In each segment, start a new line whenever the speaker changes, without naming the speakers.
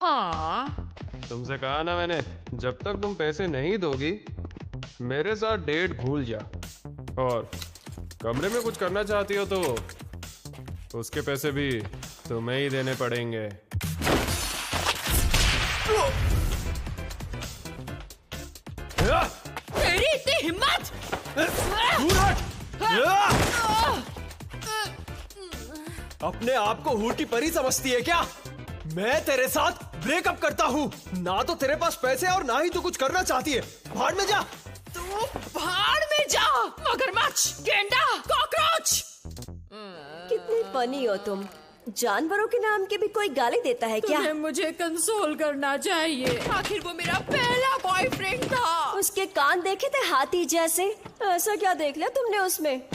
हाँ,
तुमसे कहा ना मैंने, जब तक तुम पैसे नहीं दोगी मेरे साथ डेट भूल जा। और कमरे में कुछ करना चाहती हो तो उसके पैसे भी तुम्हें ही देने पड़ेंगे।
तेरी इतनी हिम्मत!
अपने आप को हूर की परी समझती है क्या? मैं तेरे साथ ब्रेकअप करता हूँ। ना तो तेरे पास पैसे और ना ही तू कुछ करना चाहती है। भाड़ में जा।
तू भाड़ में जा, मगरमच्छ, गेंडा, कॉकरोच!
कितनी फनी हो तुम। जानवरों के नाम के भी कोई गाली देता है क्या?
तुम्हें मुझे कंसोल करना चाहिए। आखिर वो मेरा पहला बॉयफ्रेंड था।
उसके कान देखे थे हाथी जैसे। ऐसा क्या देख लिया तुमने उसमें?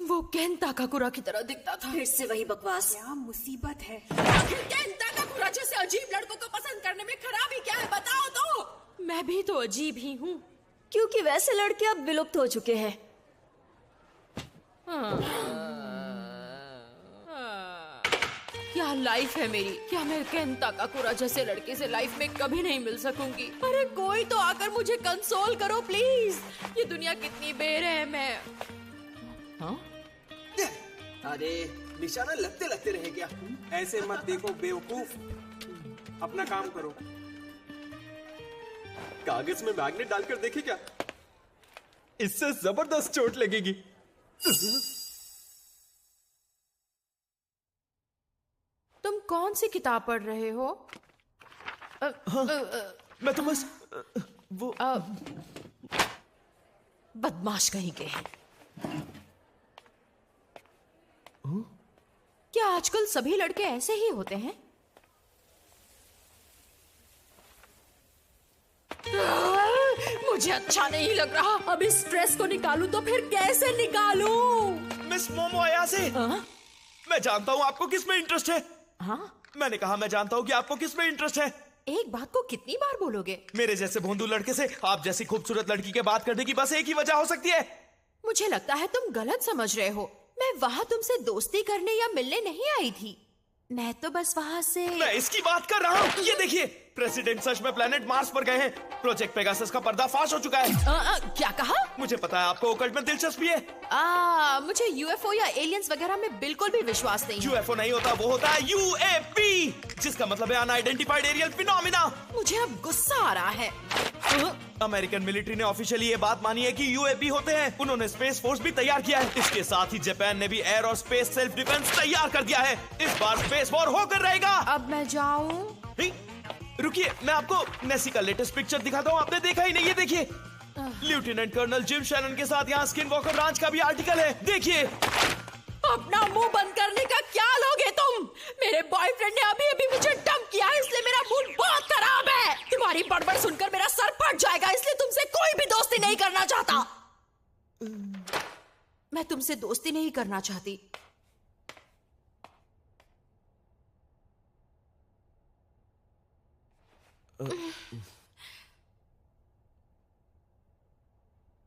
वो केंता काकुरा की तरह दिखता था।
फिर से वही बकवास।
क्या मुसीबत है? आखिर केंता काकुरा जैसे अजीब लड़कों को पसंद करने में खराबी क्या है, बताओ तो। मैं भी तो अजीब ही हूँ।
क्योंकि वैसे लड़के अब विलुप्त हो चुके हैं।
क्या लाइफ है मेरी। क्या मैं केंता काकुरा जैसे लड़के से लाइफ में कभी नहीं मिल सकूंगी। अरे कोई तो आकर मुझे कंसोल करो प्लीज। ये दुनिया कितनी बेरहम है। हाँ?
अरे निशाना लगते लगते रहे क्या? ऐसे मत देखो बेवकूफ, अपना काम करो। कागज में मैग्नेट डालकर देखे क्या? इससे जबरदस्त चोट लगेगी।
तुम कौन सी किताब पढ़ रहे हो?
मैं तो बस वो
बदमाश कहीं के हैं। क्या आजकल सभी लड़के ऐसे ही होते हैं? मुझे अच्छा नहीं लग रहा। अब इस स्ट्रेस को निकालूं तो फिर कैसे निकालूं?
मिस मोमो अयासे, मैं जानता हूँ आपको किस में इंटरेस्ट है।
हाँ?
मैंने कहा मैं जानता हूँ कि आपको किस में इंटरेस्ट है।
एक बात को कितनी बार बोलोगे?
मेरे जैसे भोंदू लड़के से आप जैसी खूबसूरत लड़की के बात करने की बस एक ही वजह हो सकती है।
मुझे लगता है तुम गलत समझ रहे हो। मैं वहाँ तुमसे दोस्ती करने या मिलने नहीं आई थी। मैं तो बस वहाँ से।
मैं इसकी बात कर रहा हूँ। ये देखिए, प्रेसिडेंट सच में प्लेनेट मार्स पर गए हैं। प्रोजेक्ट पेगासस का पर्दाफाश हो चुका है।
क्या कहा?
मुझे पता है आपको ओकल्ट में दिलचस्पी है।
मुझे यूएफओ या एलियंस वगैरह में बिल्कुल भी विश्वास नहीं है।
यूएफओ नहीं होता, वो होता है यूएपी, जिसका मतलब है अनआइडेंटिफाइड एरियल फिनोमिना।
मुझे अब गुस्सा आ रहा है।
अमेरिकन मिलिट्री ने ऑफिशियली ये बात मानी है कि यूएपी होते हैं। उन्होंने स्पेस फोर्स भी तैयार किया है। इसके साथ ही जापान ने भी एयर और स्पेस सेल्फ डिफेंस तैयार कर दिया है। इस बार स्पेस वॉर होकर रहेगा।
अब मैं जाऊं?
रुकिए, मैं आपको नेसी का लेटेस्ट पिक्चर दिखाता हूँ। आपने देखा ही नहीं। ये देखिए, लेफ्टिनेंट कर्नल जिम शैनन के साथ यहाँ स्किन वॉकर ब्रांच का भी आर्टिकल है। देखिए।
अपना मुंह बंद करने का क्या लोगे तुम? मेरे बॉयफ्रेंड ने अभी अभी मुझे डंप किया है, इसलिए मेरा मूड बहुत खराब है। तुम्हारी बड़बड़ सुनकर मेरा सर फट जाएगा, इसलिए तुमसे कोई भी दोस्ती नहीं करना चाहता। मैं तुमसे दोस्ती नहीं करना चाहती।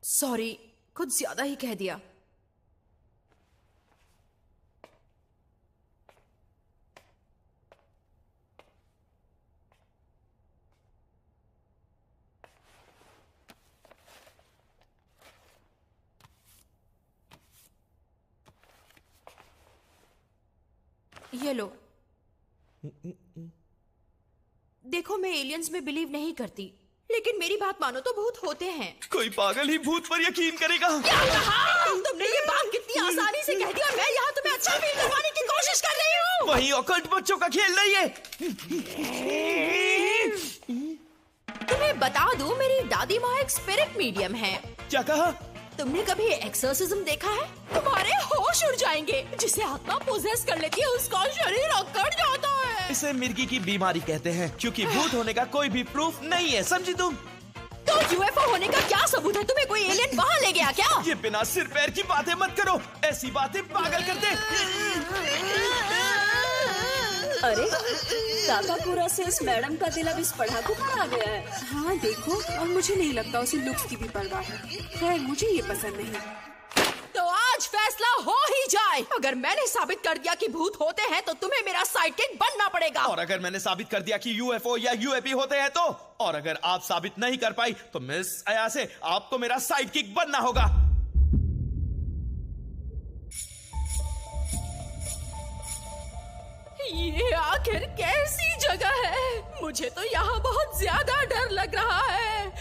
सॉरी, कुछ ज्यादा ही कह दिया। ये लो। देखो, मैं एलियंस में बिलीव नहीं करती, लेकिन मेरी बात मानो तो भूत होते हैं।
कोई पागल ही भूत पर यकीन करेगा।
क्या कहा? तुमने ये बात कितनी आसानी से कह दी और मैं यहाँ तुम्हें अच्छा फील करवाने की कोशिश कर रही हूँ।
वही ऑकल्ट बच्चों का खेल नहीं है।
तुम्हें बता दूं, मेरी दादी माँ एक स्पिरिट मीडियम है।
क्या कहा?
तुमने कभी एक्सोर्सिज्म देखा है? तुम्हारे होश उड़ जाएंगे। जिसे आत्मा पोजेस कर लेती है उसका शरीर अकड़ जाता है।
इसे मिर्गी की बीमारी कहते हैं, क्योंकि भूत होने का कोई भी प्रूफ नहीं है, समझी तुम?
तो यूएफओ होने का क्या सबूत है? तुम्हें कोई एलियन वहाँ ले गया क्या?
ये बिना सिर पैर की बातें मत करो। ऐसी बातें पागल करते।
अरे काकाकुरा से इस मैडम का दिल अब इस पढ़ाकू पर आ गया है।
हाँ देखो, और मुझे नहीं लगता उसे लुक्स की भी परवाह है। खैर, मुझे ये पसंद नहीं।
तो आज फैसला हो ही जाए। पाए। अगर मैंने साबित कर दिया कि भूत होते हैं तो तुम्हें मेरा साइडकिक बनना पड़ेगा।
और अगर मैंने साबित कर दिया कि यूएफओ या यूएपी होते हैं तो? और अगर आप साबित नहीं कर पाई तो मिस अयासे आपको मेरा साइडकिक बनना होगा।
ये आखिर कैसी जगह है? मुझे तो यहाँ बहुत ज्यादा डर लग रहा है।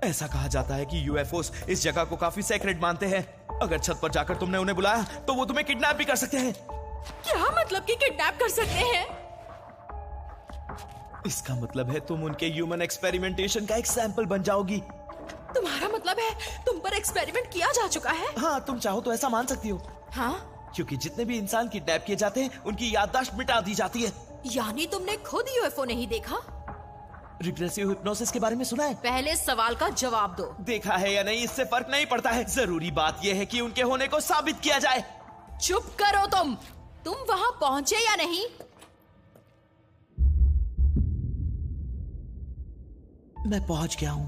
ऐसा कहा जाता है कि यूएफओस इस जगह को काफी सेक्रेट मानते हैं। अगर छत पर जाकर तुमने उन्हें बुलाया तो वो तुम्हें किडनैप भी कर सकते हैं।
क्या मतलब कि किडनैप कर सकते हैं?
इसका मतलब है तुम उनके ह्यूमन एक्सपेरिमेंटेशन का एक सैंपल बन जाओगी।
तुम्हारा मतलब है तुम पर एक्सपेरिमेंट किया जा चुका है?
हाँ, तुम चाहो तो ऐसा मान सकती हो।
हाँ?
क्योंकि जितने भी इंसान किडनैप किए जाते हैं उनकी याददाश्त मिटा दी जाती है।
यानी तुमने खुद यूएफओ नहीं देखा?
रिग्रेसिव हिप्नोसिस के बारे में सुना है?
पहले सवाल का जवाब दो।
देखा है या नहीं इससे फर्क नहीं पड़ता है। जरूरी बात यह है कि उनके होने को साबित किया जाए।
चुप करो तुम वहां पहुंचे या नहीं?
मैं पहुंच गया हूं।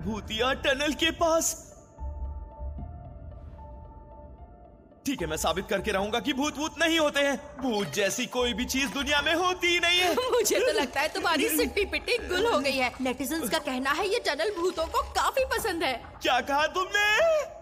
भूतिया टनल के पास। ठीक है, मैं साबित करके रहूंगा कि भूत नहीं होते हैं। भूत जैसी कोई भी चीज दुनिया में होती ही नहीं है।
मुझे तो लगता है तुम्हारी सिट्टी पिट्टी गुल हो गई है। नेटिजन्स का कहना है ये टनल भूतों को काफी पसंद है।
क्या कहा तुमने?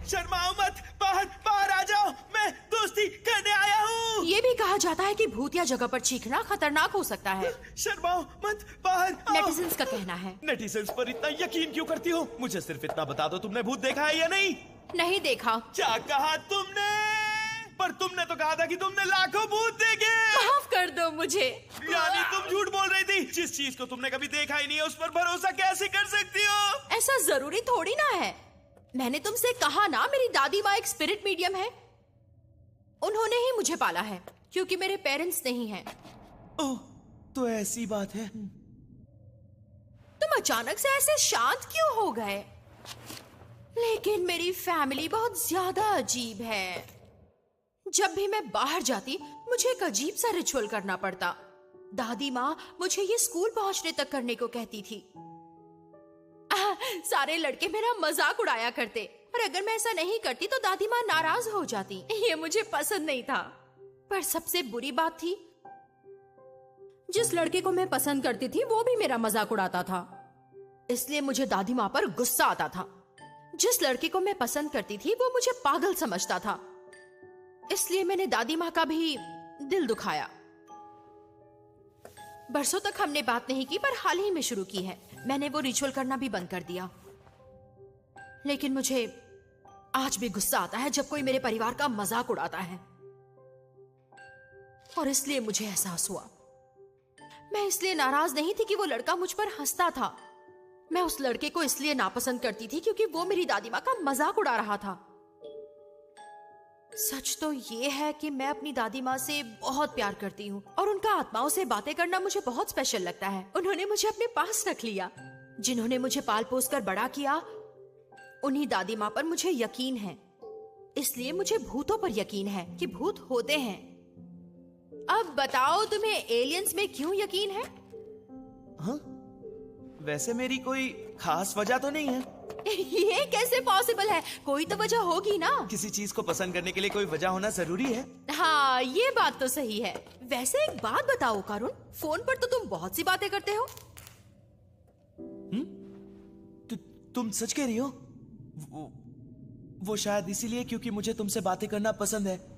शर्माओ मत, बाहर आ जाओ, मैं दोस्ती करने आया हूँ।
ये भी कहा जाता है कि भूतिया जगह पर चीखना खतरनाक हो सकता है।
शर्माओ मत, बाहर आओ।
नेटिजन्स का कहना है।
नेटिजन्स पर इतना यकीन क्यों करती हो? मुझे सिर्फ इतना बता दो, तुमने भूत देखा है या नहीं?
नहीं देखा।
क्या कहा तुमने? पर तुमने तो कहा था कि तुमने लाखों भूत देखे।
माफ कर दो मुझे।
यानी तुम झूठ बोल रही थी। जिस चीज को तुमने कभी देखा ही नहीं है उस पर भरोसा कैसे कर सकती हो?
ऐसा जरूरी थोड़ी ना है। मैंने तुमसे कहा ना मेरी दादी माँ एक स्पिरिट मीडियम है। उन्होंने ही मुझे पाला है क्योंकि मेरे पेरेंट्स नहीं हैं।
ओह, तो ऐसी बात है।
तुम अचानक से ऐसे शांत क्यों हो गए? लेकिन मेरी फैमिली बहुत ज्यादा अजीब है। जब भी मैं बाहर जाती मुझे एक अजीब सा रिचुअल करना पड़ता। दादी माँ मुझे ये स्कूल पहुंचने तक करने को कहती थी। सारे लड़के मेरा मजाक उड़ाया करते और अगर मैं ऐसा नहीं करती तो दादी माँ नाराज हो जाती। ये मुझे पसंद नहीं था। पर सबसे बुरी बात थी, जिस लड़के को मैं पसंद करती थी वो भी मेरा मजाक उड़ाता था। इसलिए मुझे दादी माँ पर गुस्सा आता था। जिस लड़के को मैं पसंद करती थी वो मुझे पागल समझता था। इसलिए मैंने दादी माँ का भी दिल दुखाया। बरसों तक हमने बात नहीं की, पर हाल ही में शुरू की है। मैंने वो रिचुअल करना भी बंद कर दिया। लेकिन मुझे आज भी गुस्सा आता है जब कोई मेरे परिवार का मजाक उड़ाता है। और इसलिए मुझे एहसास हुआ, मैं इसलिए नाराज नहीं थी कि वो लड़का मुझ पर हंसता था। मैं उस लड़के को इसलिए नापसंद करती थी क्योंकि वो मेरी दादी माँ का मजाक उड़ा रहा था। सच तो ये है कि मैं अपनी दादी माँ से बहुत प्यार करती हूँ और उनका आत्माओं से बातें करना मुझे बहुत स्पेशल लगता है। उन्होंने मुझे अपने पास रख लिया। जिन्होंने मुझे पाल पोस कर बड़ा किया, उन्हीं दादी माँ पर मुझे यकीन है। इसलिए मुझे भूतों पर यकीन है कि भूत होते हैं। अब बताओ तुम्हें एलियंस में क्यों यकीन है?
हाँ? वैसे मेरी कोई खास वजह तो नहीं है।
ये कैसे पॉसिबल है? कोई तो वजह होगी ना।
किसी चीज को पसंद करने के लिए कोई वजह होना जरूरी है।
हाँ, ये बात तो सही है। वैसे एक बात बताओ कारुण, फोन पर तो तुम बहुत सी बातें करते हो।
तुम सच कह रही हो? वो शायद इसीलिए क्योंकि मुझे तुमसे बातें करना पसंद है।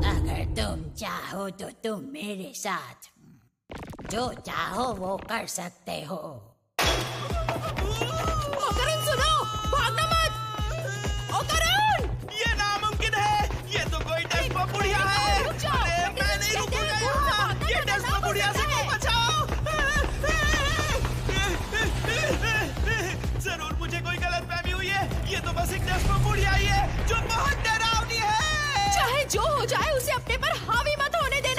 अगर तुम चाहो तो तुम मेरे साथ जो चाहो वो कर सकते हो।
ओ करुण सुनो, भागना मत। ओ करुण!
ये नामुमकिन है। ये तो कोई डेस्पो बुढ़िया है। अरे मैं नहीं रुकूंगा यहाँ। ये डेस्पो बुढ़िया से को बचाओ। जरूर मुझे कोई गलतफहमी हुई है। ये तो बस एक डेस्पो बुढ़िया ही है जो बहुत डरावनी है।
चाहे जो हो जाए उसे अपने पर हावी मत होने देना।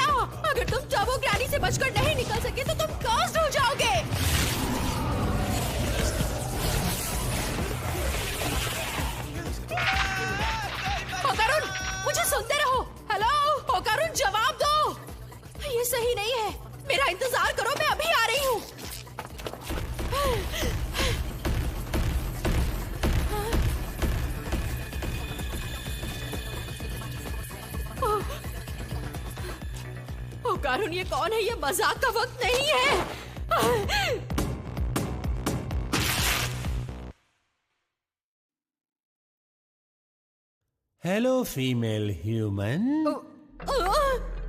से बचकर नहीं निकल सके तो तुम कर्स्ड हो जाओगे। ओकारुन, मुझे सुनते रहो। हेलो ओकारुन, जवाब दो। ये सही नहीं है, मेरा इंतजार करो, मैं अभी आ रही हूँ। ओकारुन, ये कौन है? ये मजाक का वक्त नहीं है।
हेलो फीमेल ह्यूमन,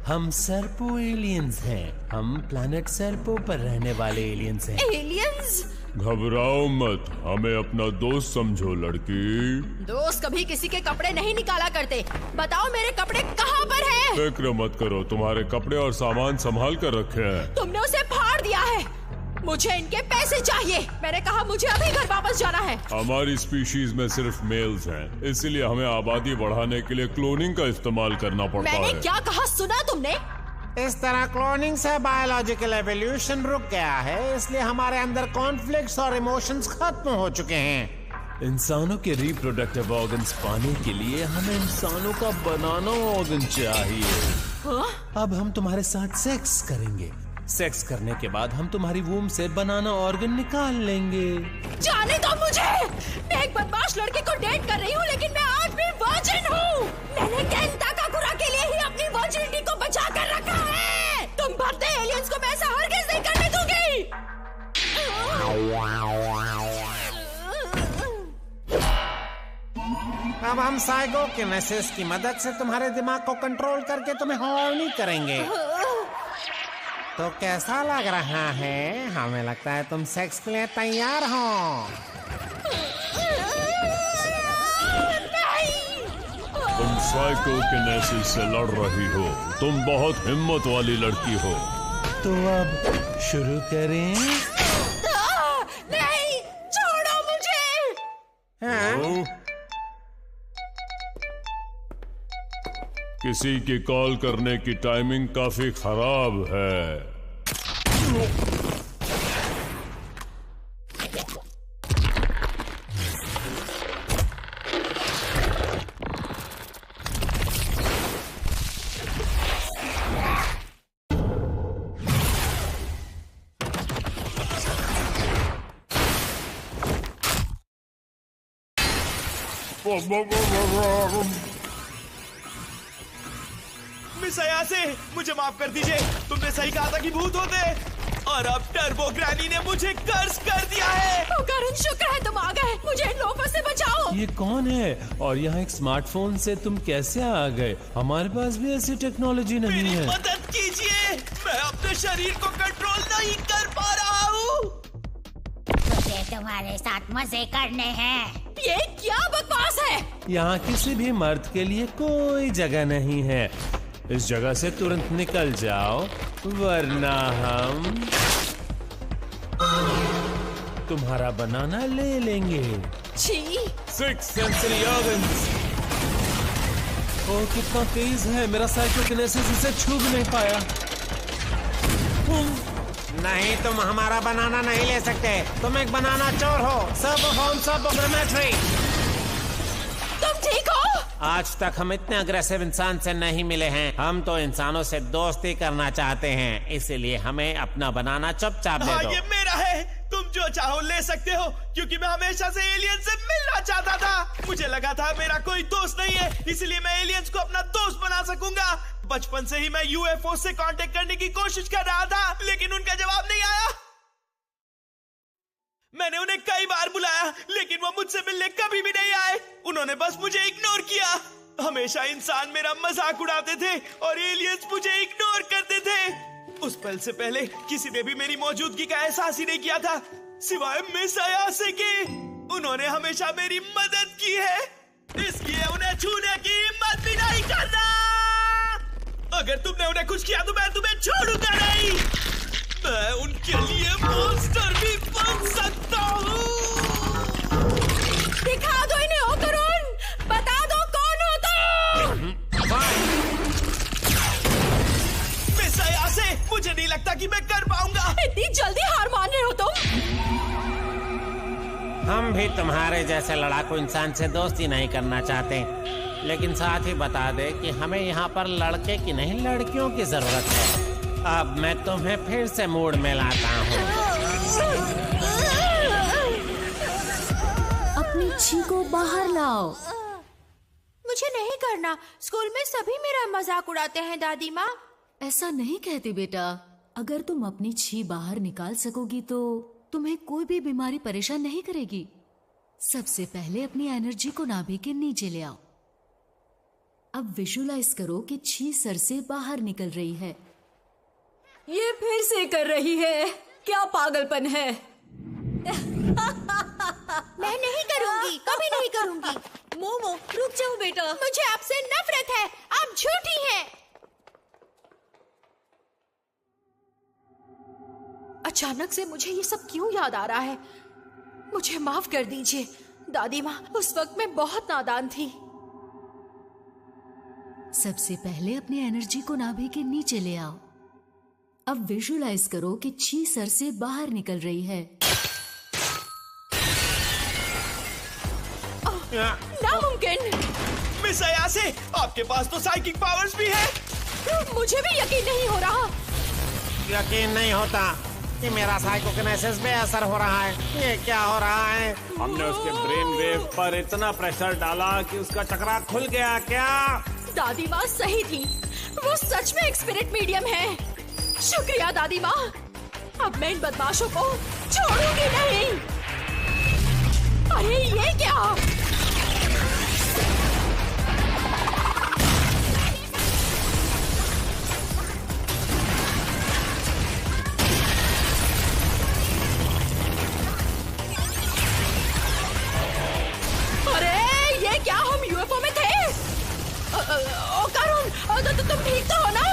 हम सर्पो एलियंस हैं। हम प्लैनेट सर्पो पर रहने वाले एलियंस हैं।
एलियंस?
घबराओ मत, हमें अपना दोस्त समझो लड़की।
दोस्त कभी किसी के कपड़े नहीं निकाला करते। बताओ मेरे कपड़े कहाँ पर हैं?
फिक्र मत करो, तुम्हारे कपड़े और सामान संभाल कर रखे हैं।
तुमने उसे फाड़ दिया है। मुझे इनके पैसे चाहिए। मैंने कहा मुझे अभी घर वापस जाना है।
हमारी स्पीशीज में सिर्फ मेल्स हैं, इसलिए हमें आबादी बढ़ाने के लिए क्लोनिंग का इस्तेमाल करना पड़ता है।
मैंने क्या कहा, सुना तुमने?
इस तरह क्लोनिंग से बायोलॉजिकल एवोल्यूशन रुक गया है, इसलिए हमारे अंदर कॉन्फ्लिक्ट्स और इमोशंस खत्म हो चुके हैं। इंसानों के रिप्रोडक्टिव ऑर्गन्स पाने के लिए हमें इंसानों का बनाना ऑर्गन चाहिए। अब हम तुम्हारे साथ सेक्स करेंगे। सेक्स करने के बाद हम तुम्हारी वूम से बनाना ऑर्गन निकाल लेंगे।
जाने दो मुझे। मैं एक बदमाश लड़के को डेट कर रही हूँ, लेकिन मैं आज भी वर्जिन हूँ। मैंने केन ताकाकुरा के लिए ही अपनी वर्जिनिटी को बचा कर रखा है। तुम भद्दे एलियंस को मैं ऐसा हरगिज़ नहीं करने दूंगी।
अब हम साइकोकिनेसिस की मदद से तुम्हारे दिमाग को कंट्रोल करके तुम्हें हॉर्नी करेंगे। तो कैसा लग रहा है? हमें लगता है तुम सेक्स के लिए तैयार हो।
तुम साइकोकिनेसिस से लड़ रही हो। तुम बहुत हिम्मत वाली लड़की हो।
तो अब शुरू करें?
नहीं, छोड़ो मुझे।
हाँ?
किसी की कॉल करने की टाइमिंग काफी खराब है।
मिस अयासे, मुझे माफ कर दीजिए। तुमने सही कहा था कि भूत होते, और अब टर्बो ग्रैनी ने मुझे कर्ज कर दिया है।
ओकारुन, शुक्र है तुम आ गए। मुझे इन लोगों से बचाओ।
ये कौन है और यहाँ एक स्मार्टफोन से तुम कैसे आ गए? हमारे पास भी ऐसी टेक्नोलॉजी नहीं
मेरी
है।
मदद कीजिए, मैं अपने शरीर को कंट्रोल नहीं कर पा रहा हूँ।
मुझे तुम्हारे साथ मजे करने हैं।
ये क्या बकवास है?
यहाँ किसी भी मर्द के लिए कोई जगह नहीं है। इस जगह से तुरंत निकल जाओ, वरना हम तुम्हारा बनाना ले लेंगे।
छी।
6 सेंसरी ऑर्गन्स। ओ कितना तेज है, मेरा साइकोकिनेसिस इसे छू भी नहीं पाया। नहीं, तुम हमारा बनाना नहीं ले सकते। तुम एक बनाना चोर हो। सब होम सब ग्रेमेट्री।
तुम ठीक हो?
आज तक हम इतने अग्रेसिव इंसान से नहीं मिले हैं। हम तो इंसानों से दोस्ती करना चाहते हैं, इसीलिए हमें अपना बनाना चुपचाप दे दो।
ये मेरा है, तुम जो चाहो ले सकते हो, क्योंकि मैं हमेशा से एलियन से मिलना चाहता था। मुझे लगा था मेरा कोई दोस्त नहीं है, इसलिए मैं एलियंस को अपना दोस्त बना सकूंगा। बचपन से ही मैं यूएफओ से कांटेक्ट करने की कोशिश कर रहा था, लेकिन उनका जवाब नहीं आया। मैंने उन्हें कई बार बुलाया, लेकिन वो मुझसे मिलने कभी भी नहीं आए। उन्होंने बस मुझे इग्नोर किया। हमेशा इंसान मेरा मजाक उड़ाते थे और एलियंस मुझे इग्नोर करते थे। उस पल से पहले किसी ने भी मेरी मौजूदगी का एहसास ही नहीं किया था, सिवाय मिस अयासे के। उन्होंने हमेशा मेरी मदद की है, इसलिए उन्हें छूने की हिम्मत भी नहीं करना। अगर तुमने उन्हें कुछ किया तो मैं तुम्हें छोड़ूंगा नहीं। मैं उनके लिए मॉन्स्टर भी बन सकता हूँ।
दिखा दो इन्हें ओकारुन, बता दो कौन हो तुम।
मिस अयासे, मुझे नहीं लगता कि मैं कर पाऊंगा।
इतनी जल्दी हार मान रहे हो तुम?
हम भी तुम्हारे जैसे लड़ाकू इंसान से दोस्ती नहीं करना चाहते, लेकिन साथ ही बता दे कि हमें यहाँ पर लड़के की नहीं लड़कियों की जरूरत है। अब मैं तुम्हें फिर से मूड में लाता हूँ।
अपनी छी को बाहर लाओ।
मुझे नहीं करना। स्कूल में सभी मेरा मजाक उड़ाते हैं दादी माँ।
ऐसा नहीं कहती बेटा। अगर तुम अपनी छी बाहर निकाल सकोगी तो तुम्हें कोई भी बीमारी परेशान नहीं करेगी। सबसे पहले अपनी एनर्जी को नाभि के नीचे ले आओ। अब विजुलाइज करो कि छी सर से बाहर निकल रही है।
ये फिर से कर रही है। क्या पागलपन है।
मैं नहीं करूँगी, कभी नहीं करूँगी।
मोमो रुक जाओ बेटा।
मुझे आपसे नफरत है। आप झूठी हैं। अचानक से मुझे ये सब क्यों याद आ रहा है? मुझे माफ कर दीजिए दादी माँ, उस वक्त मैं बहुत नादान थी।
सबसे पहले अपनी एनर्जी को नाभि के नीचे ले आओ। अब विजुलाइज करो कि छी सर से बाहर निकल रही है।
नामुमकिन।
मिस अयासे, आपके पास तो साइकिक पावर्स भी है।
मुझे भी यकीन नहीं हो रहा।
यकीन नहीं होता कि मेरा साइकोकिनेसिस पे असर हो रहा है। ये क्या हो रहा है? हमने उसके ब्रेन वेव पर इतना प्रेशर डाला कि उसका चक्रा खुल गया क्या?
दादी माँ सही थी। वो सच में एक स्पिरिट मीडियम है। शुक्रिया दादी माँ। अब मैं इन बदमाशों को छोड़ूंगी नहीं। अरे ये क्या? क्या हम यूएफओ में थे? ओ करुण, तुम ठीक तो हो ना?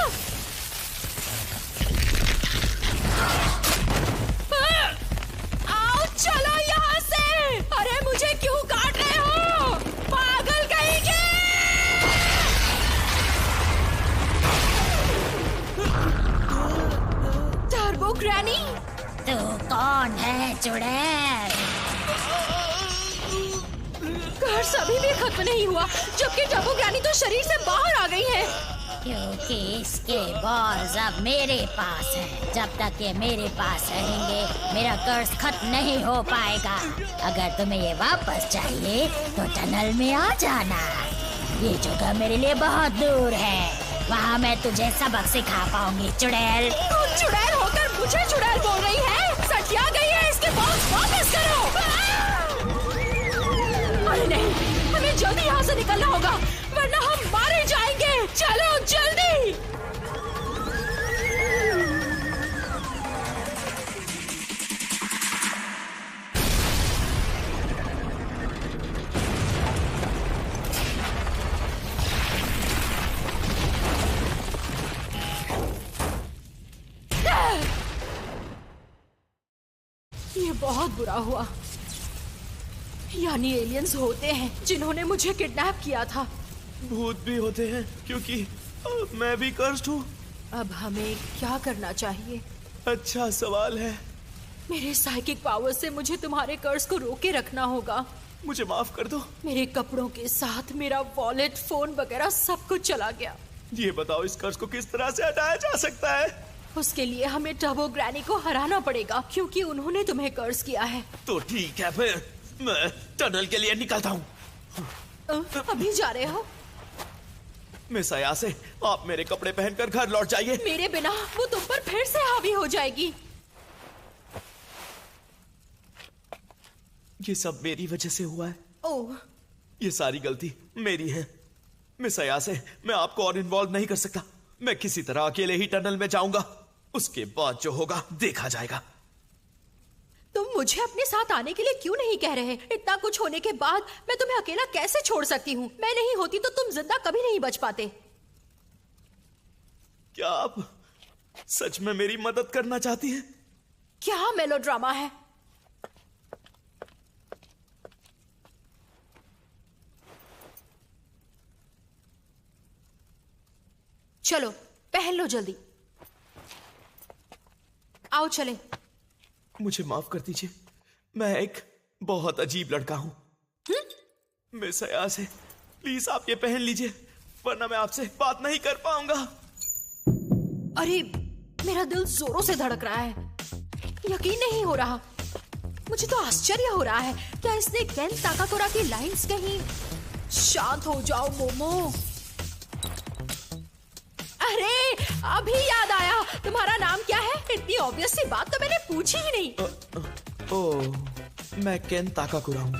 आओ चलो यहाँ से। अरे मुझे क्यों काट रहे हो? पागल कहीं के। टर्बो ग्रैनी,
तू कौन है चुड़ैल?
कर्स अभी भी खत्म नहीं हुआ, जबकि टर्बो ग्रैनी तो शरीर से बाहर आ गई है।
क्योंकि इसके बॉल्स अब मेरे पास हैं। जब तक ये मेरे पास रहेंगे मेरा कर्स खत्म नहीं हो पाएगा। अगर तुम्हें ये वापस चाहिए तो टनल में आ जाना। ये जगह मेरे लिए बहुत दूर है। वहाँ मैं तुझे सबक सिखा पाऊंगी चुड़ैल।
तू चुड़ैल होकर मुझे चुड़ैल बोल रही है? सटिया गई है। इसके बॉल्स वापस करो। अरे नहीं, हमें जल्दी यहाँ से निकलना होगा वरना हम मारे जाएंगे। चलो जल्दी। ये बहुत बुरा हुआ। यानी एलियंस होते हैं जिन्होंने मुझे किडनैप किया था।
भूत भी होते हैं क्योंकि मैं भी कर्स्ड हूँ।
अब हमें क्या करना चाहिए?
अच्छा सवाल है।
मेरे साइकिक पावर से मुझे तुम्हारे कर्ज को रोके रखना होगा।
मुझे माफ कर दो।
मेरे कपड़ों के साथ मेरा वॉलेट, फोन वगैरह सब कुछ चला गया।
ये बताओ इस कर्ज को किस तरह से हटाया जा सकता है?
उसके लिए हमें टर्बो ग्रैनी को हराना पड़ेगा क्योंकि उन्होंने तुम्हें कर्ज किया है।
तो ठीक है, फिर मैं टनल के लिए निकलता हूँ।
अभी जा रहे हो?
मिस अयासे, आप मेरे कपड़े पहनकर घर लौट जाइए।
मेरे बिना वो तुम पर फिर से हावी हो जाएगी।
ये सब मेरी वजह से हुआ है।
ओह,
ये सारी गलती मेरी है। मिस अयासे, मैं आपको और इन्वॉल्व नहीं कर सकता। मैं किसी तरह अकेले ही टनल में जाऊंगा। उसके बाद जो होगा देखा जाएगा।
तुम मुझे अपने साथ आने के लिए क्यों नहीं कह रहे? इतना कुछ होने के बाद मैं तुम्हें अकेला कैसे छोड़ सकती हूँ? मैं नहीं होती तो तुम जिंदा कभी नहीं बच पाते।
क्या आप सच में मेरी मदद करना चाहती हैं?
क्या मेलोड्रामा है? चलो पहन लो जल्दी। आओ चले।
मुझे माफ कर दीजिए, मैं एक बहुत अजीब लड़का हूँ। मिस अयाज है, प्लीज आप ये पहन लीजिए, वरना मैं आपसे बात नहीं कर पाऊंगा।
अरे मेरा दिल जोरों से धड़क रहा है, यकीन नहीं हो रहा। मुझे तो आश्चर्य हो रहा है, क्या इसने केन ताकाकुरा की लाइंस कहीं? शांत हो जाओ मोमो। अरे अभी याद आया, तुम्हारा नाम क्या है? इतनी ऑब्वियस सी बात तो मैंने पूछी ही नहीं।
ओह, मैं केन ताकाकुरा हूँ।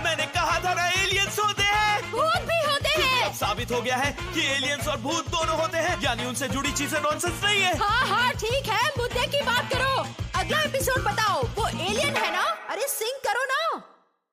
मैंने कहा था ना एलियंस होते हैं।
भूत भी होते हैं।
अब साबित हो गया है कि एलियंस और भूत दोनों होते हैं, यानी उनसे जुड़ी चीजें नॉनसेंस नहीं है।
हाँ हाँ ठीक है, मुद्दे की बात करो। अगला एपिसोड बताओ, वो एलियन है ना? अरे सिंग करो ना।